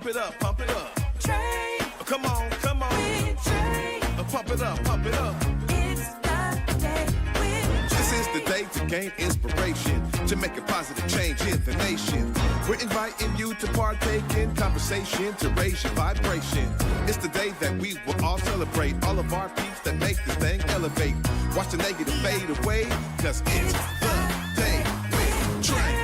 Pump it up, pump it up. Trae. Oh, come on, come on. With Trae. Pump it up, pump it up. It's the day with This is the day to gain inspiration, to make a positive change in the nation. We're inviting you to partake in conversation, to raise your vibration. It's the day that we will all celebrate all of our peeps that make this thing elevate. Watch the negative fade away, cause it's the day with Trae.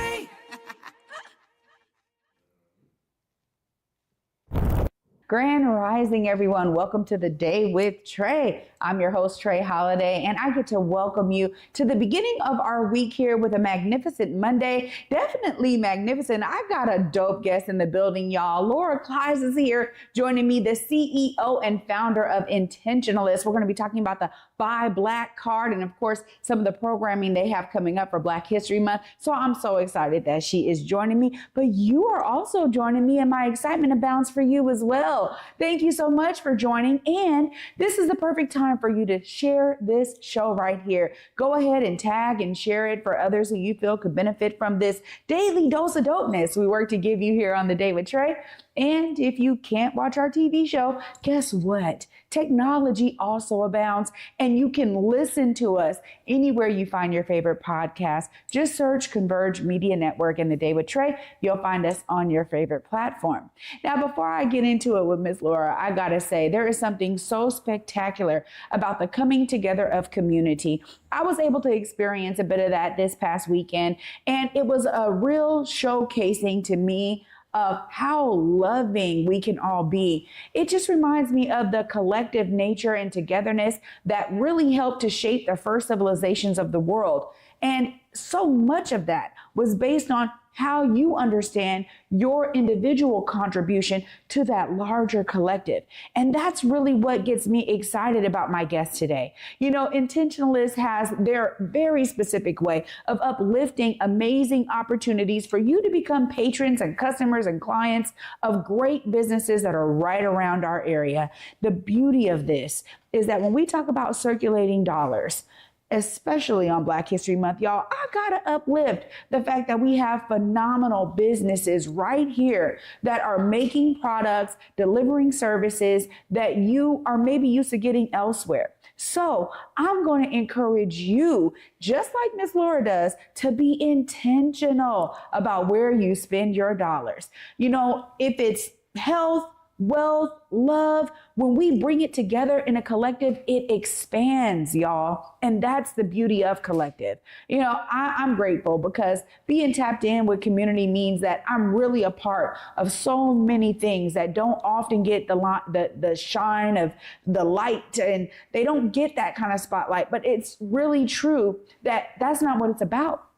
Grand Rising, everyone. Welcome to the Day with Trae. I'm your host, Trae Holiday, and I get to welcome you to the beginning of our week here with a magnificent Monday. Definitely magnificent. I've got a dope guest in the building, y'all. Laura Clise is here joining me, the CEO and founder of Intentionalist. We're going to be talking about the Buy Black card and, of course, some of the programming they have coming up for Black History Month. So I'm so excited that she is joining me, but you are also joining me, and my excitement abounds for you as well. Thank you so much for joining, and this is the perfect time for you to share this show right here. Go ahead and tag and share it for others who you feel could benefit from this daily dose of dopeness we work to give you here on the Day with Trae. And if you can't watch our TV show, guess what? Technology also abounds, and you can listen to us anywhere you find your favorite podcast. Just search Converge Media Network and the Day with Trae. You'll find us on your favorite platform. Now, before I get into it with Miss Laura, I gotta say, there is something so spectacular about the coming together of community. I was able to experience a bit of that this past weekend, and it was a real showcasing to me of how loving we can all be. It just reminds me of the collective nature and togetherness that really helped to shape the first civilizations of the world. And so much of that was based on how you understand your individual contribution to that larger collective. And that's really what gets me excited about my guest today. You know, Intentionalist has their very specific way of uplifting amazing opportunities for you to become patrons and customers and clients of great businesses that are right around our area. The beauty of this is that when we talk about circulating dollars, especially on Black History Month, y'all, I gotta uplift the fact that we have phenomenal businesses right here that are making products, delivering services that you are maybe used to getting elsewhere. So I'm going to encourage you, just like Miss Laura does, to be intentional about where you spend your dollars. You know, if it's health, wealth, love, when we bring it together in a collective, it expands, y'all. And that's the beauty of collective. You know, I'm grateful because being tapped in with community means that I'm really a part of so many things that don't often get the shine of the light, and they don't get that kind of spotlight. But it's really true that that's not what it's about.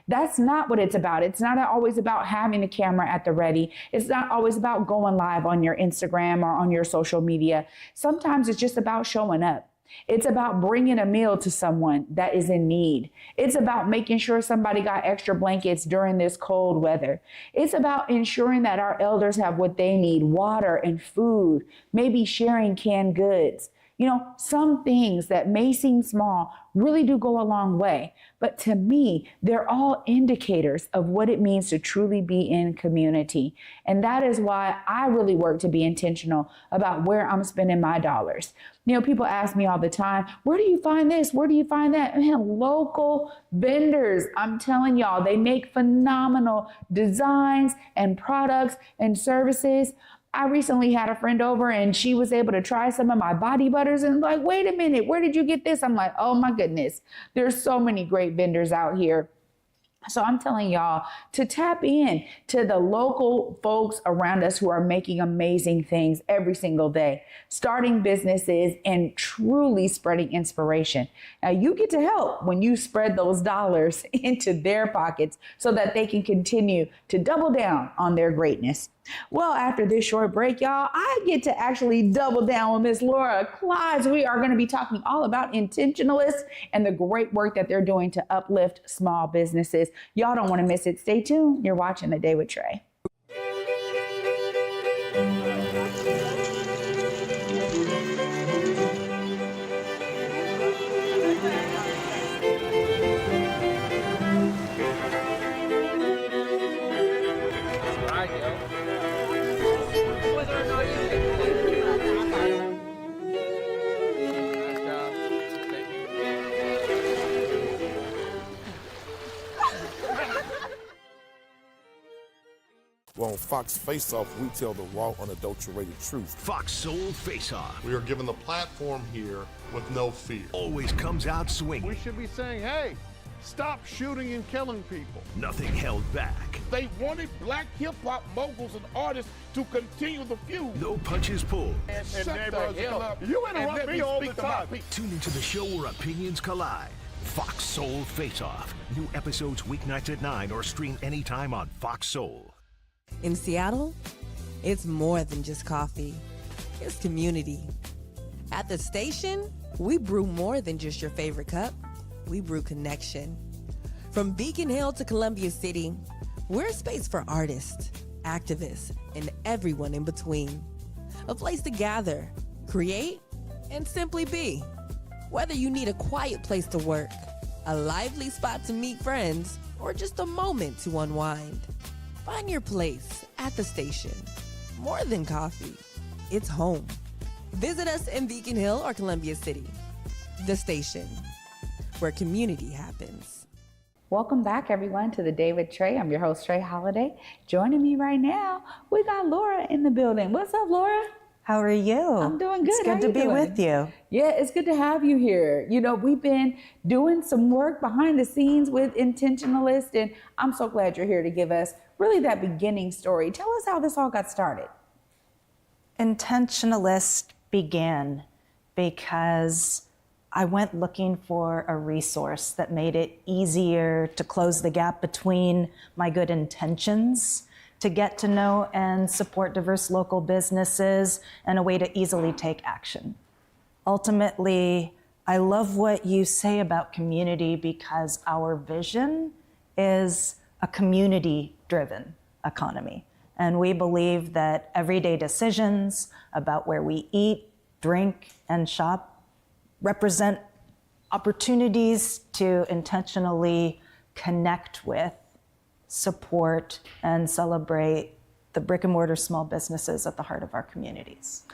That's not what it's about. It's not always about having a camera at the ready. It's not always about going live on your Instagram or on your social media. Sometimes it's just about showing up. It's about bringing a meal to someone that is in need. It's about making sure somebody got extra blankets during this cold weather. It's about ensuring that our elders have what they need, water and food, maybe sharing canned goods. You know, some things that may seem small really do go a long way. But to me, they're all indicators of what it means to truly be in community. And that is why I really work to be intentional about where I'm spending my dollars. You know, people ask me all the time, where do you find this? Where do you find that? Man, local vendors. I'm telling y'all, they make phenomenal designs and products and services. I recently had a friend over and she was able to try some of my body butters and like, wait a minute, where did you get this? I'm like, oh my goodness, there's so many great vendors out here. So I'm telling y'all to tap in to the local folks around us who are making amazing things every single day, starting businesses and truly spreading inspiration. Now you get to help when you spread those dollars into their pockets so that they can continue to double down on their greatness. Well, after this short break, y'all, I get to actually double down with Miss Laura Clise. We are going to be talking all about Intentionalists and the great work that they're doing to uplift small businesses. Y'all don't want to miss it. Stay tuned. You're watching The Day with Trae. Well, on Fox Face Off, we tell the raw, unadulterated truth. Fox Soul Face Off We are given the platform here with no fear. always comes out swinging. We should be saying, hey, stop shooting and killing people. Nothing held back. They wanted black hip-hop moguls and artists to continue the feud. No punches pulled. And Shut shut the the hell up. You and interrupt let me all speak the to my time. people. Tune into the show where opinions collide. Fox Soul Face Off. New episodes weeknights at 9 or stream anytime on Fox Soul. In Seattle, it's more than just coffee. It's community. At the station, we brew more than just your favorite cup. We brew connection. From Beacon Hill to Columbia City, we're a space for artists, activists, and everyone in between. A place to gather, create, and simply be. Whether you need a quiet place to work, a lively spot to meet friends, or just a moment to unwind, find your place at the station. More than coffee, it's home. Visit us in Beacon Hill or Columbia City. The station, where community happens. Welcome back, everyone, to the Day with Trae. I'm your host, Trae Holiday. Joining me right now, we got Laura in the building. What's up, Laura? How are you? I'm doing good. It's How good to you be doing? with you. Yeah, it's good to have you here. You know, we've been doing some work behind the scenes with Intentionalist, and I'm so glad you're here to give us really that beginning story. Tell us how this all got started. Intentionalist began because I went looking for a resource that made it easier to close the gap between my good intentions to get to know and support diverse local businesses and a way to easily take action. Ultimately, I love what you say about community because our vision is a community-driven economy. And we believe that everyday decisions about where we eat, drink, and shop represent opportunities to intentionally connect with, support, and celebrate the brick and mortar small businesses at the heart of our communities.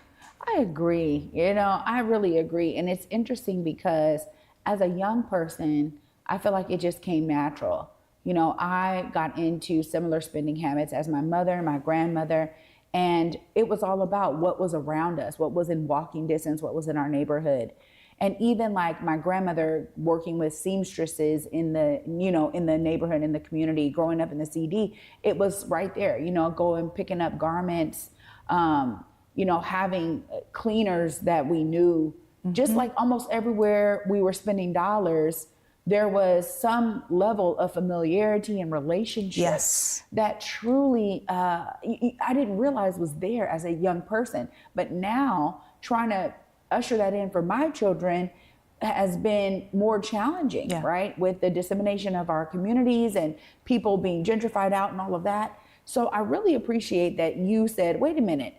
I agree. You know, I really agree. And it's interesting because as a young person, I feel like it just came natural. You know, I got into similar spending habits as my mother and my grandmother, and it was all about what was around us, what was in walking distance, what was in our neighborhood. And even like my grandmother working with seamstresses in the, you know, in the neighborhood, in the community, growing up in the CD, it was right there, you know, going, picking up garments, you know, having cleaners that we knew, just like almost everywhere we were spending dollars, there was some level of familiarity and relationship that truly, I didn't realize was there as a young person. But now trying to usher that in for my children has been more challenging, right? With the dissemination of our communities and people being gentrified out and all of that. So I really appreciate that you said, wait a minute,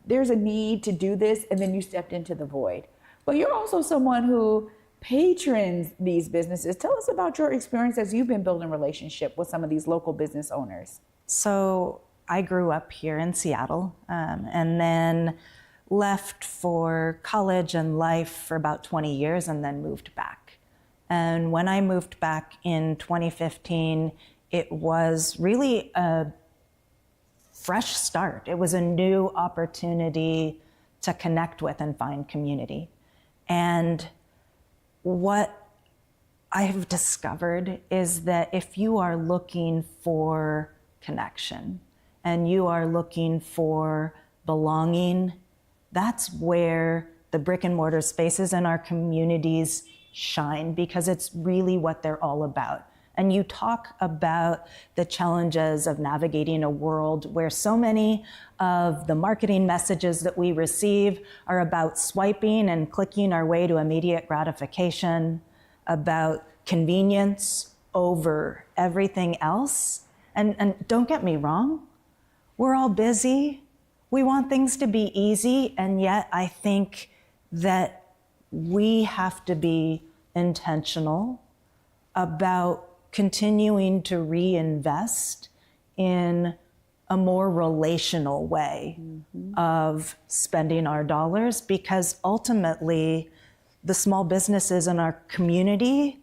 there's a need to do this, and then you stepped into the void. But you're also someone who patrons these businesses. Tell us about your experience as you've been building relationship with some of these local business owners. So I grew up here in Seattle, and then left for college and life for about 20 years and then moved back. And when I moved back in 2015, it was really a fresh start. It was a new opportunity to connect with and find community. And what I have discovered is that if you are looking for connection and you are looking for belonging, that's where the brick and mortar spaces in our communities shine, because it's really what they're all about. And you talk about the challenges of navigating a world where so many of the marketing messages that we receive are about swiping and clicking our way to immediate gratification, about convenience over everything else. And don't get me wrong, we're all busy. We want things to be easy, and yet I think that we have to be intentional about continuing to reinvest in a more relational way of spending our dollars, because ultimately the small businesses in our community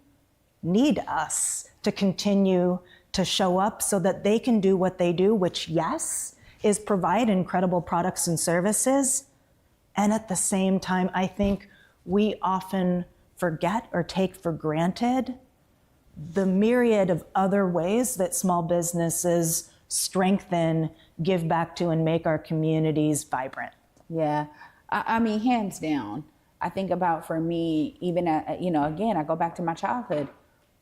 need us to continue to show up so that they can do what they do, which, yes, is provide incredible products and services. And at the same time, I think we often forget or take for granted the myriad of other ways that small businesses strengthen, give back to, and make our communities vibrant. Yeah, I mean, hands down. I think about, for me, even again, I go back to my childhood.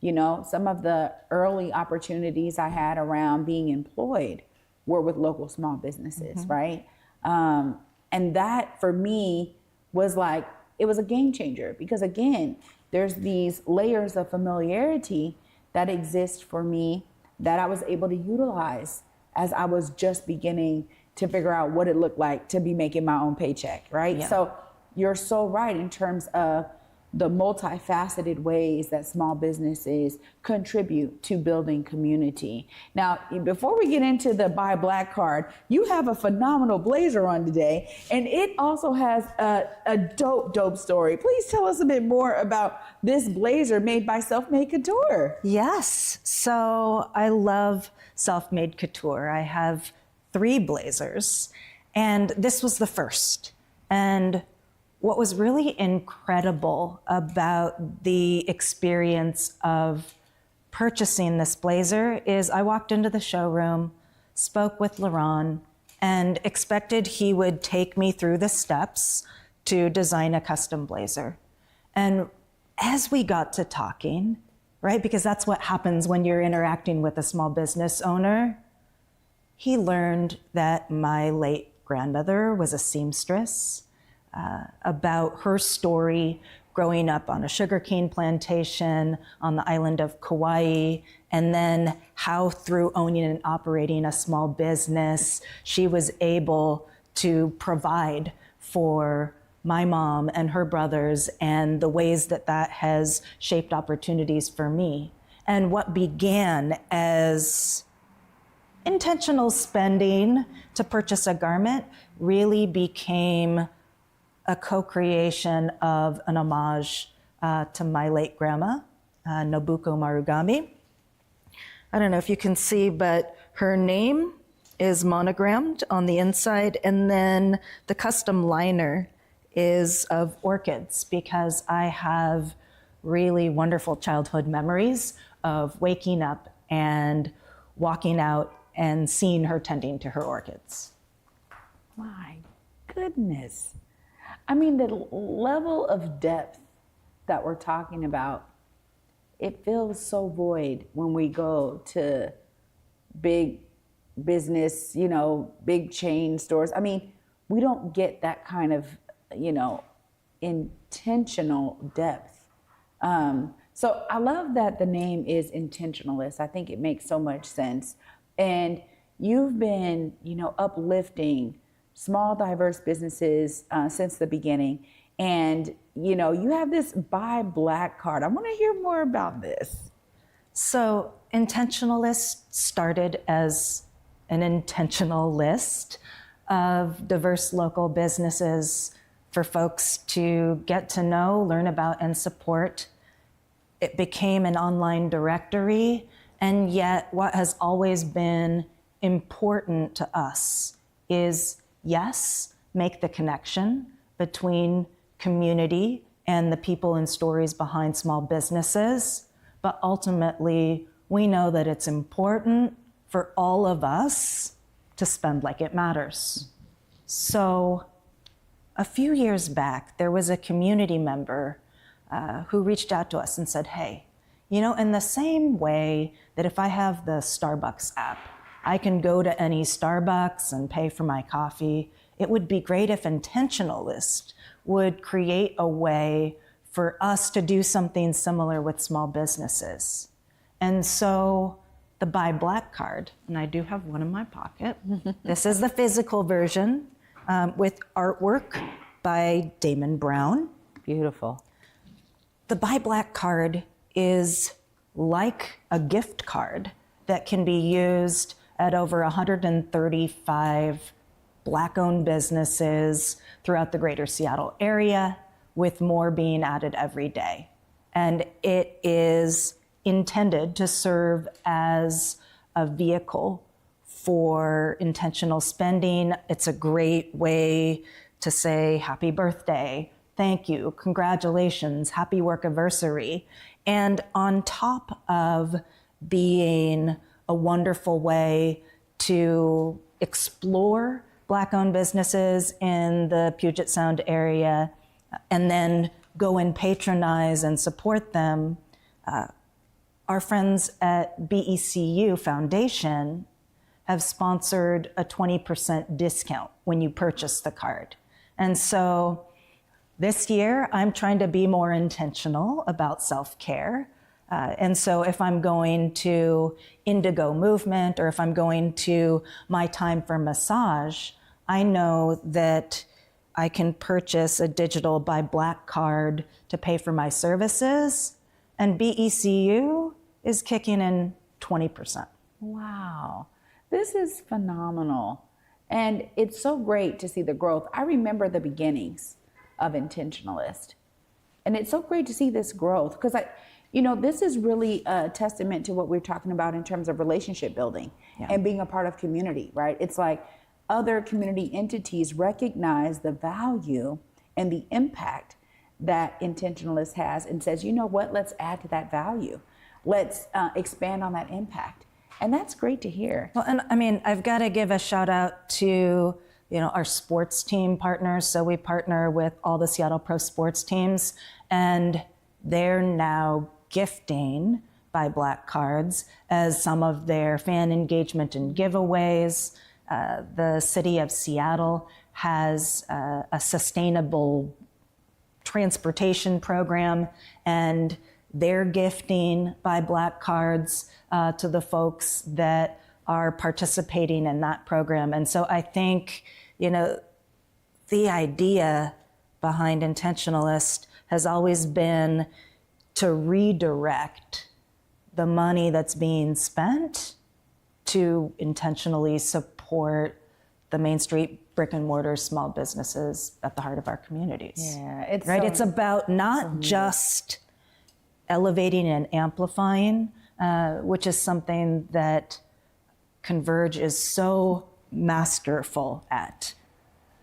Some of the early opportunities I had around being employed were with local small businesses, right? And that for me was like, it was a game changer, because again, there's these layers of familiarity that exist for me that I was able to utilize as I was just beginning to figure out what it looked like to be making my own paycheck, right? Yeah. So you're so right in terms of the multifaceted ways that small businesses contribute to building community. Now, before we get into the Buy Black card, you have a phenomenal blazer on today, and it also has a dope story. Please tell us a bit more about this blazer made by Self-Made Couture. Yes, so I love Self-Made Couture. I have 3 blazers, and this was the first. And what was really incredible about the experience of purchasing this blazer is I walked into the showroom, spoke with Laurent, and expected he would take me through the steps to design a custom blazer. And as we got to talking, right, because that's what happens when you're interacting with a small business owner, he learned that my late grandmother was a seamstress, about her story growing up on a sugarcane plantation on the island of Kauai, and then how through owning and operating a small business, she was able to provide for my mom and her brothers, and the ways that that has shaped opportunities for me. And what began as intentional spending to purchase a garment really became a co-creation of an homage to my late grandma, Nobuko Marugami. I don't know if you can see, but her name is monogrammed on the inside, and then the custom liner is of orchids, because I have really wonderful childhood memories of waking up and walking out and seeing her tending to her orchids. My goodness. I mean, the level of depth that we're talking about, it feels so void when we go to big business, big chain stores. I mean, we don't get that kind of, intentional depth. So I love that the name is Intentionalist. I think it makes so much sense. And you've been, uplifting small, diverse businesses since the beginning. And, you have this Buy Black card. I want to hear more about this. So Intentionalist started as an intentional list of diverse local businesses for folks to get to know, learn about, and support. It became an online directory, and yet what has always been important to us is, yes, make the connection between community and the people and stories behind small businesses, but ultimately, we know that it's important for all of us to spend like it matters. So a few years back, there was a community member who reached out to us and said, hey, in the same way that if I have the Starbucks app, I can go to any Starbucks and pay for my coffee, it would be great if Intentionalist would create a way for us to do something similar with small businesses. And so the Buy Black card, and I do have one in my pocket. This is the physical version with artwork by Damon Brown. Beautiful. The Buy Black card is like a gift card that can be used at over 135 Black-owned businesses throughout the greater Seattle area, with more being added every day. And it is intended to serve as a vehicle for intentional spending. It's a great way to say happy birthday, thank you, congratulations, happy work anniversary. And on top of being a wonderful way to explore Black-owned businesses in the Puget Sound area and then go and patronize and support them, our friends at BECU Foundation have sponsored a 20% discount when you purchase the card. And so this year, I'm trying to be more intentional about self-care. And so if I'm going to Indigo Movement or if I'm going to My Time for Massage, I know that I can purchase a digital Buy Black card to pay for my services, and BECU is kicking in 20%. Wow, this is phenomenal. And it's so great to see the growth. I remember the beginnings of Intentionalist. And it's so great to see this growth because this is really a testament to what we're talking about in terms of relationship building and being a part of community, right? It's like other community entities recognize the value and the impact that Intentionalist has and says, you know what, let's add to that value. Let's expand on that impact. And that's great to hear. Well, and I mean, I've got to give a shout out to, our sports team partners. So we partner with all the Seattle Pro sports teams, and they're now gifting Buy Black cards as some of their fan engagement and giveaways. The city of Seattle has a sustainable transportation program, and they're gifting Buy Black cards to the folks that are participating in that program. And so I think, the idea behind Intentionalist has always been to redirect the money that's being spent to intentionally support the Main Street brick and mortar small businesses at the heart of our communities. Yeah, it's right. It's about not just elevating and amplifying, which is something that Converge is so masterful at.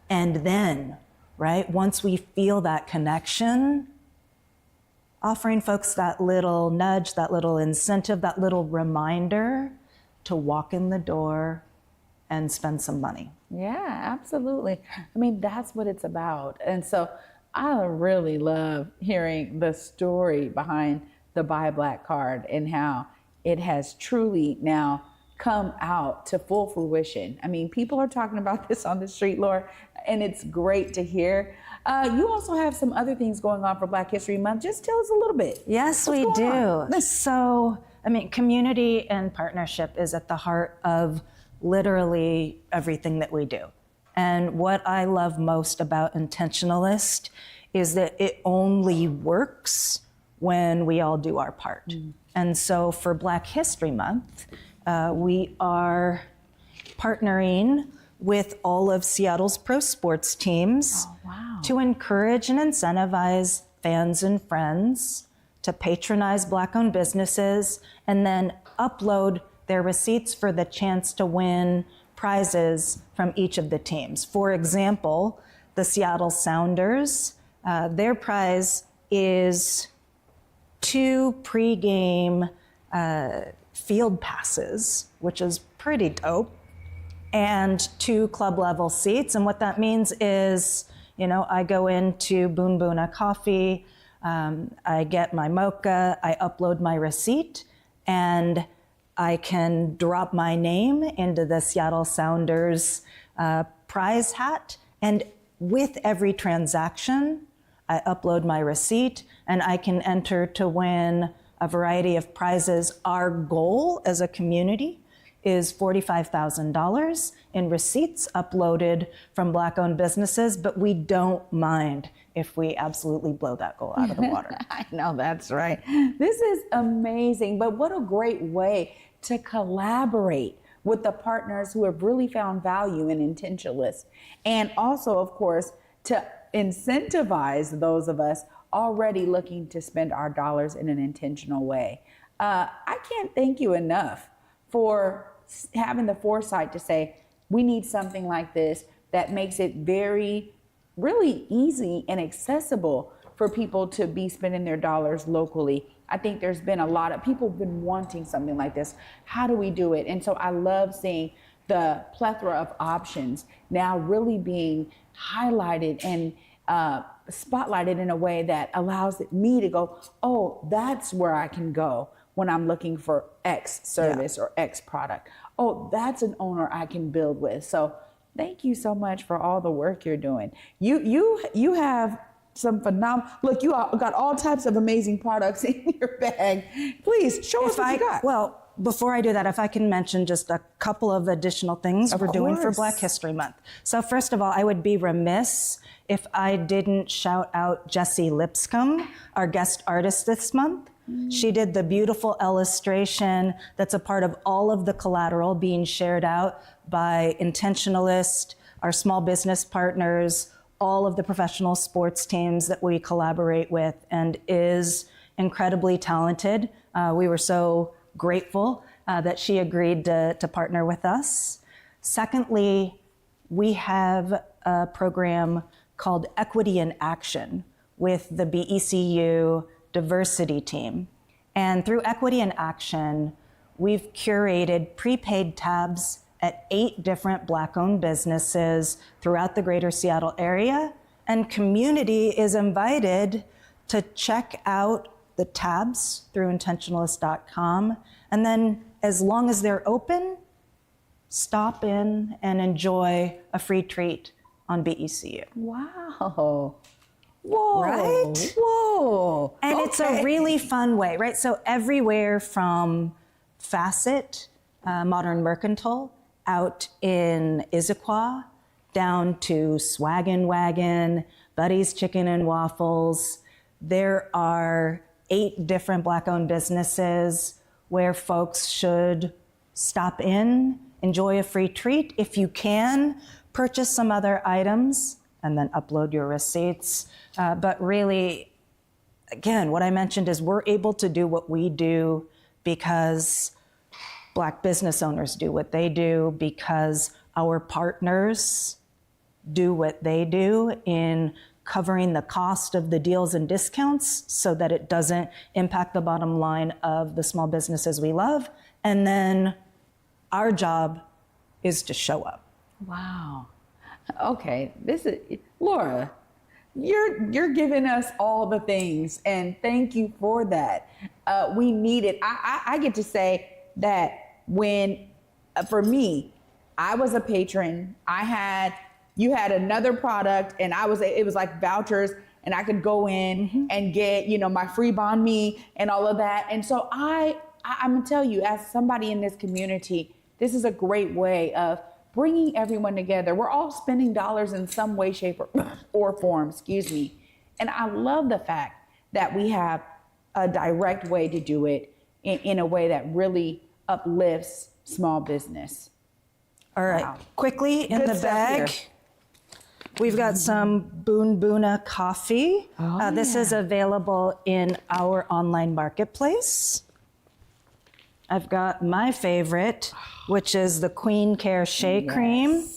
And then, right, once we feel that connection, offering folks that little nudge, that little incentive, that little reminder to walk in the door and spend some money. Yeah, absolutely. I mean, that's what it's about. And so I really love hearing the story behind the Buy Black card and how it has truly now come out to full fruition. I mean, people are talking about this on the street, Laura, and it's great to hear. You also have some other things going on for Black History Month. Just tell us a little bit. Yes, we do. So, I mean, community and partnership is at the heart of literally everything that we do. And what I love most about Intentionalist is that it only works when we all do our part. And so for Black History Month, we are partnering with all of Seattle's pro sports teams to encourage and incentivize fans and friends to patronize Black-owned businesses and then upload their receipts for the chance to win prizes from each of the teams. For example, the Seattle Sounders, their prize is 2 pregame field passes, which is pretty dope, and 2 club level seats. And what that means is, I go into Boon Boona Coffee, I get my mocha, I upload my receipt, and I can drop my name into the Seattle Sounders prize hat. And with every transaction, I upload my receipt and I can enter to win a variety of prizes. Our goal as a community is $45,000 in receipts uploaded from Black-owned businesses, but we don't mind if we absolutely blow that goal out of the water. I know, that's right. This is amazing, but what a great way to collaborate with the partners who have really found value in Intentionalist, and also, of course, to incentivize those of us already looking to spend our dollars in an intentional way. I can't thank you enough for having the foresight to say, we need something like this that makes it very, really easy and accessible for people to be spending their dollars locally. I think there's been a lot of people have been wanting something like this. How do we do it? And so I love seeing the plethora of options now really being highlighted and spotlighted in a way that allows me to go, oh, that's where I can go when I'm looking for X service or X product. Oh, that's an owner I can build with. So thank you so much for all the work you're doing. You have some phenomenal, look, you all got all types of amazing products in your bag. Please show us what you got. Well, before I do that, if I can mention just a couple of additional things we're doing for Black History Month. So first of all, I would be remiss if I didn't shout out Jessie Lipscomb, our guest artist this month. She did the beautiful illustration that's a part of all of the collateral being shared out by Intentionalist, our small business partners, all of the professional sports teams that we collaborate with, and is incredibly talented. We were so grateful that she agreed to partner with us. Secondly, we have a program called Equity in Action with the BECU diversity team. And through Equity in Action, we've curated prepaid tabs at 8 different Black-owned businesses throughout the greater Seattle area. And community is invited to check out the tabs through intentionalist.com. And then as long as they're open, stop in and enjoy a free treat on BECU. Wow. Whoa. Right? Whoa. And it's a really fun way, right? So everywhere from Facet, Modern Mercantile, out in Issaquah, down to Swaggin' Wagon, Buddy's Chicken and Waffles. There are 8 different Black-owned businesses where folks should stop in, enjoy a free treat. If you can, purchase some other items and then upload your receipts. But really, again, what I mentioned is we're able to do what we do because Black business owners do what they do, because our partners do what they do in covering the cost of the deals and discounts so that it doesn't impact the bottom line of the small businesses we love. And then our job is to show up. Wow. Okay, this is Laura. You're giving us all the things, and thank you for that. We need it. I get to say that when, for me, I was a patron. You had another product, and it was like vouchers, and I could go in and get, my free banh mi and all of that. And so I'm gonna tell you, as somebody in this community, this is a great way of bringing everyone together. We're all spending dollars in some way, shape, or form, And I love the fact that we have a direct way to do it in a way that really uplifts small business. All right, Wow. Quickly in Good the stuff bag, here. we've got some Boon Boona coffee. This is available in our online marketplace. I've got my favorite, which is the Queen Care Shea Cream.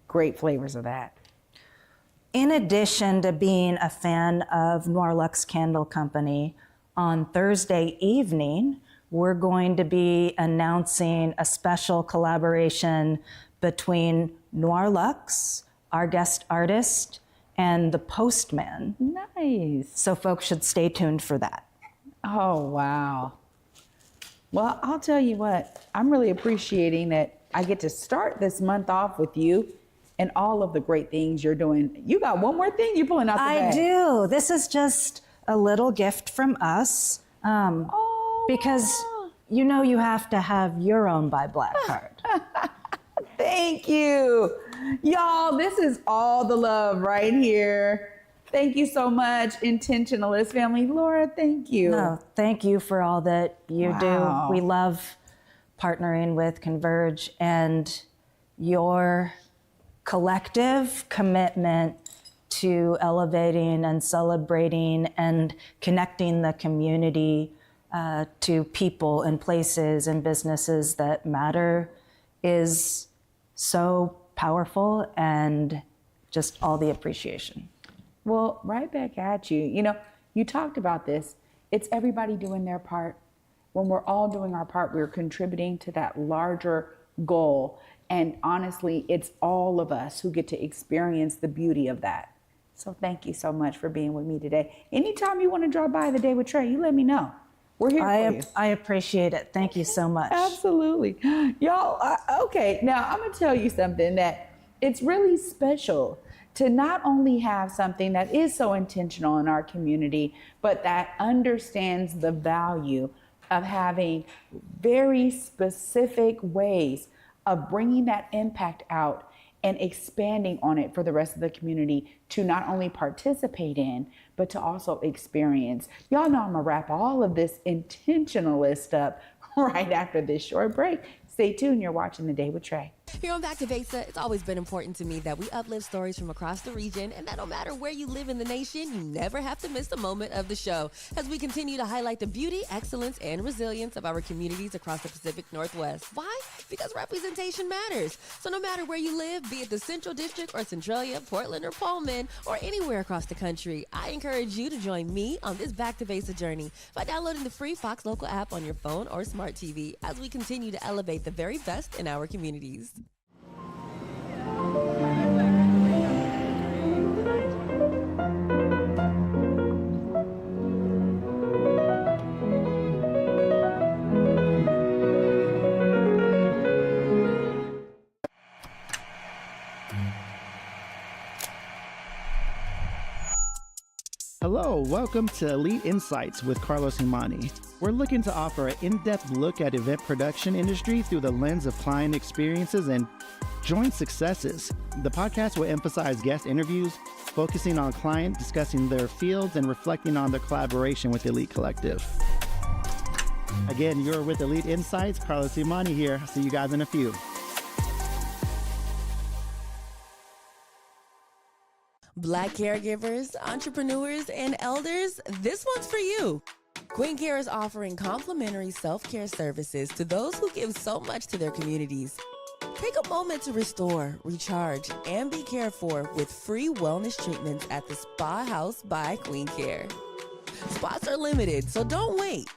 Great flavors of that. In addition to being a fan of Noir Luxe Candle Company, on Thursday evening, we're going to be announcing a special collaboration between Noir Luxe, our guest artist, and the Postman. Nice. So folks should stay tuned for that. Oh, wow. Well, I'll tell you what, I'm really appreciating that I get to start this month off with you and all of the great things you're doing. You got one more thing you're pulling out the bag. I do. This is just a little gift from us. Because you have to have your own Buy Black card. Thank you. Y'all, this is all the love right here. Thank you so much, Intentionalist family. Laura, thank you. No, thank you for all that you Wow. do. We love partnering with Converge, and your collective commitment to elevating and celebrating and connecting the community to people and places and businesses that matter is so powerful, and just all the appreciation. Well, right back at you. You know, you talked about this. It's everybody doing their part. When we're all doing our part, we're contributing to that larger goal. And honestly, it's all of us who get to experience the beauty of that. So thank you so much for being with me today. Anytime you want to drop by the Day with Trae, you let me know. We're here for you. I appreciate it. Thank you so much. Absolutely. Y'all, okay, now I'm going to tell you something that it's really special to not only have something that is so intentional in our community, but that understands the value of having very specific ways of bringing that impact out and expanding on it for the rest of the community to not only participate in, but to also experience. Y'all know I'm gonna wrap all of this intentionalist up right after this short break. Stay tuned, you're watching The Day with Trae. Here on Back to Vesa, it's always been important to me that we uplift stories from across the region, and that no matter where you live in the nation, you never have to miss a moment of the show as we continue to highlight the beauty, excellence, and resilience of our communities across the Pacific Northwest. Why? Because representation matters. So no matter where you live, be it the Central District or Centralia, Portland or Pullman, or anywhere across the country, I encourage you to join me on this Back to Vesa journey by downloading the free Fox Local app on your phone or smart TV as we continue to elevate the very best in our communities. Hello, welcome to Elite Insights with Carlos Himani. We're looking to offer an in-depth look at event production industry through the lens of client experiences and joint successes. The podcast will emphasize guest interviews, focusing on client discussing their fields and reflecting on their collaboration with Elite Collective. Again, you're with Elite Insights. Carlos Himani here. See you guys in a few. Black caregivers, entrepreneurs, and elders, this one's for you. Queen Care is offering complimentary self-care services to those who give so much to their communities. Take a moment to restore, recharge, and be cared for with free wellness treatments at the Spa House by Queen Care. Spots are limited, so don't wait.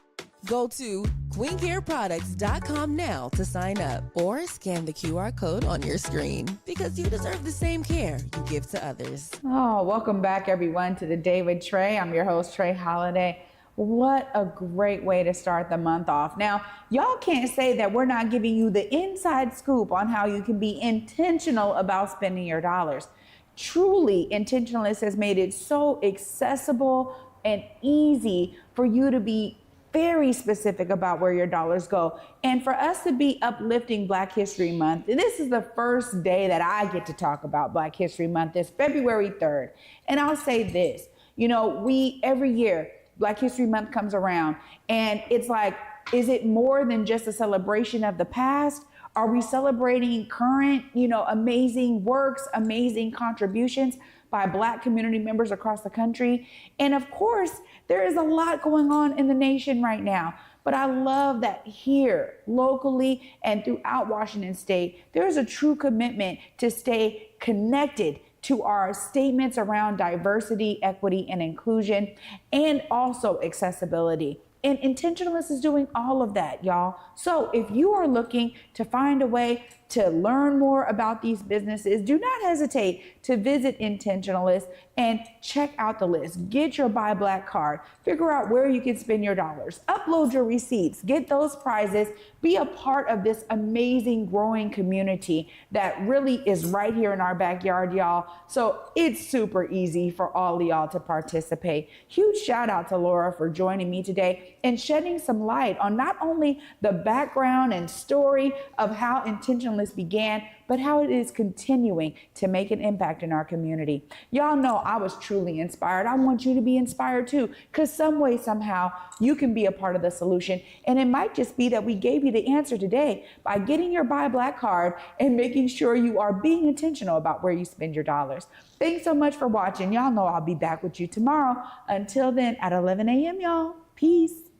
Go to queencareproducts.com now to sign up or scan the QR code on your screen because you deserve the same care you give to others. Oh, welcome back everyone to The Day with Trae. I'm your host, Trae Holiday. What a great way to start the month off. Now, y'all can't say that we're not giving you the inside scoop on how you can be intentional about spending your dollars. Truly, Intentionalist has made it so accessible and easy for you to be very specific about where your dollars go. And for us to be uplifting Black History Month, this is the first day that I get to talk about Black History Month, this February 3rd. And I'll say this, you know, every year, Black History Month comes around and it's like, is it more than just a celebration of the past? Are we celebrating current, amazing works, amazing contributions by Black community members across the country? And of course, there is a lot going on in the nation right now. But I love that here, locally and throughout Washington State, there is a true commitment to stay connected to our statements around diversity, equity, and inclusion, and also accessibility. And Intentionalist is doing all of that, y'all. So if you are looking to find a way to learn more about these businesses, do not hesitate to visit Intentionalist and check out the list. Get your Buy Black card. Figure out where you can spend your dollars. Upload your receipts. Get those prizes. Be a part of this amazing growing community that really is right here in our backyard, y'all. So it's super easy for all of y'all to participate. Huge shout out to Laura for joining me today and shedding some light on not only the background and story of how Intentionalist Intentionalist began, but how it is continuing to make an impact in our community. Y'all know I was truly inspired. I want you to be inspired too, because some way, somehow, you can be a part of the solution. And it might just be that we gave you the answer today by getting your Buy Black card and making sure you are being intentional about where you spend your dollars. Thanks so much for watching. Y'all know I'll be back with you tomorrow. Until then, at 11 a.m., y'all. Peace.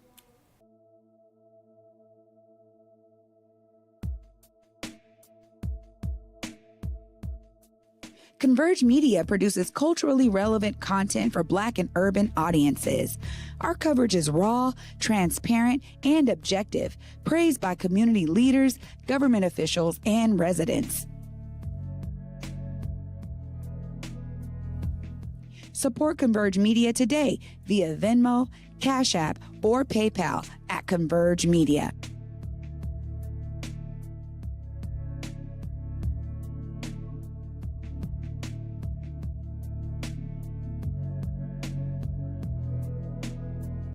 Converge Media produces culturally relevant content for Black and urban audiences. Our coverage is raw, transparent, and objective, praised by community leaders, government officials, and residents. Support Converge Media today via Venmo, Cash App, or PayPal at Converge Media.